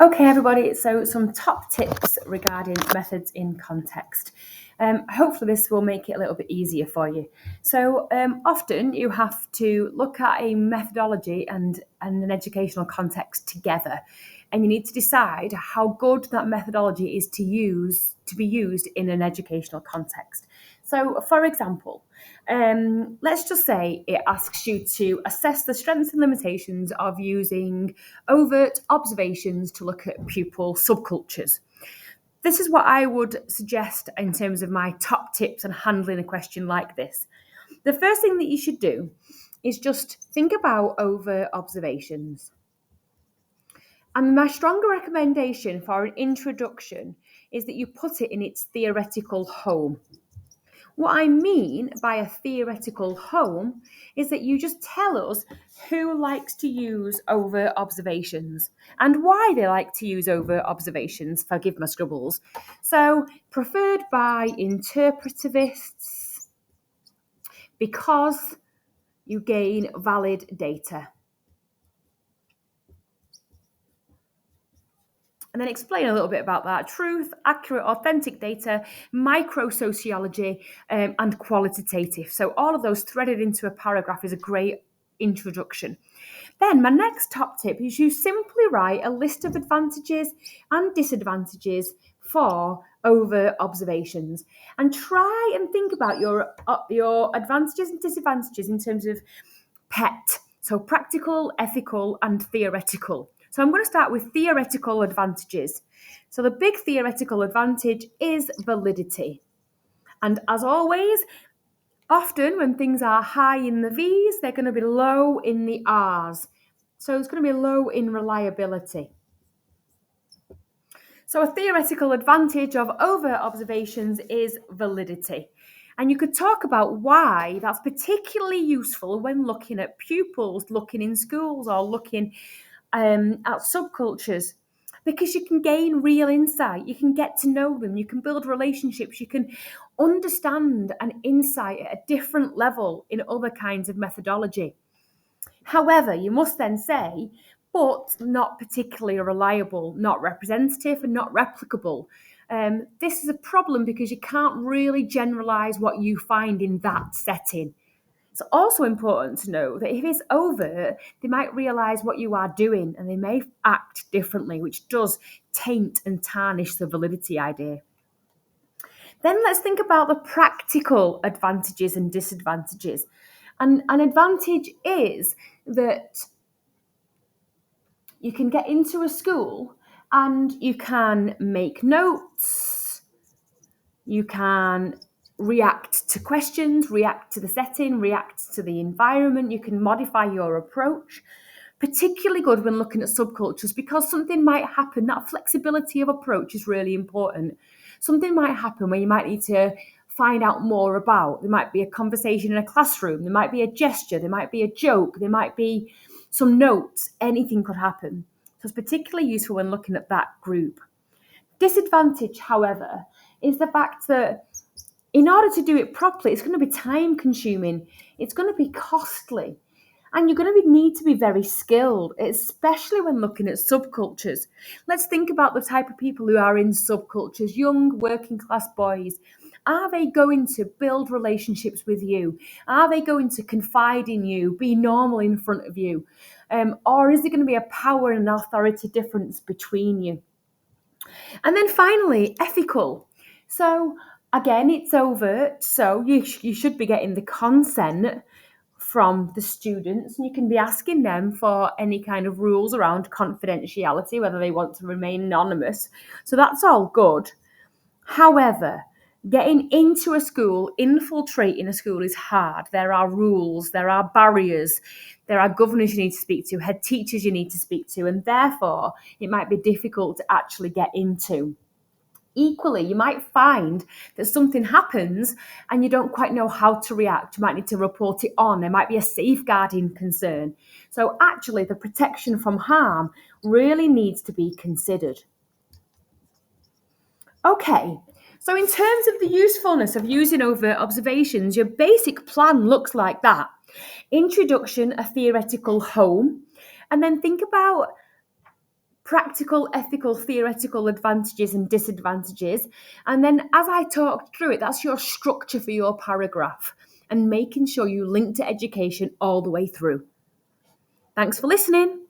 Okay, everybody, so some top tips regarding methods in context. Hopefully, this will make it a little bit easier for you. So, often you have to look at a methodology and an educational context together, and you need to decide how good that methodology is to be used in an educational context. So, for example, let's just say it asks you to assess the strengths and limitations of using overt observations to look at pupil subcultures. This is what I would suggest in terms of my top tips on handling a question like this. The first thing that you should do is just think about overt observations. And my stronger recommendation for an introduction is that you put it in its theoretical home. What I mean by a theoretical home is that you just tell us who likes to use overt observations and why they like to use overt observations, forgive my scribbles. So, preferred by interpretivists because you gain valid data. And then explain a little bit about that truth, accurate, authentic data, microsociology, and qualitative. So, all of those threaded into a paragraph is a great introduction. Then, my next top tip is you simply write a list of advantages and disadvantages for over observations and try and think about your advantages and disadvantages in terms of PET. So, practical, ethical, and theoretical. So I'm going to start with theoretical advantages. So the big theoretical advantage is validity. And as always, often when things are high in the V's, they're going to be low in the R's. So it's going to be low in reliability. So a theoretical advantage of over observations is validity. And you could talk about why that's particularly useful when looking at pupils, looking in schools, or looking at subcultures, because you can gain real insight, you can get to know them, you can build relationships, you can understand an insight at a different level in other kinds of methodology. However, you must then say, but not particularly reliable, not representative, and not replicable. This is a problem because you can't really generalize what you find in that setting. It's also important to know that if it's overt, they might realise what you are doing and they may act differently, which does taint and tarnish the validity idea. Then let's think about the practical advantages and disadvantages. And an advantage is that you can get into a school and you can make notes, you can react to questions, react to the setting, react to the environment. You can modify your approach. Particularly good when looking at subcultures because something might happen. That flexibility of approach is really important. Something might happen where you might need to find out more about. There might be a conversation in a classroom, there might be a gesture, there might be a joke, there might be some notes. Anything could happen. So it's particularly useful when looking at that group. Disadvantage, however, is the fact that in order to do it properly, it's going to be time consuming, it's going to be costly, and you're going to need to be very skilled, especially when looking at subcultures. Let's think about the type of people who are in subcultures, young working class boys. Are they going to build relationships with you? Are they going to confide in you, be normal in front of you? Or is there going to be a power and authority difference between you? And then finally, ethical. So again, it's overt. So you should be getting the consent from the students, and you can be asking them for any kind of rules around confidentiality, whether they want to remain anonymous. So that's all good. However, getting into a school, infiltrating a school is hard. There are rules, there are barriers, there are governors you need to speak to, head teachers you need to speak to, and therefore it might be difficult to actually get into. Equally, you might find that something happens and you don't quite know how to react. You might need to report it on. There might be a safeguarding concern. So, actually, the protection from harm really needs to be considered. Okay, so in terms of the usefulness of using overt observations, your basic plan looks like that. Introduction, a theoretical home, and then think about practical, ethical, theoretical advantages and disadvantages. And then as I talked through it, that's your structure for your paragraph, and making sure you link to education all the way through. Thanks for listening.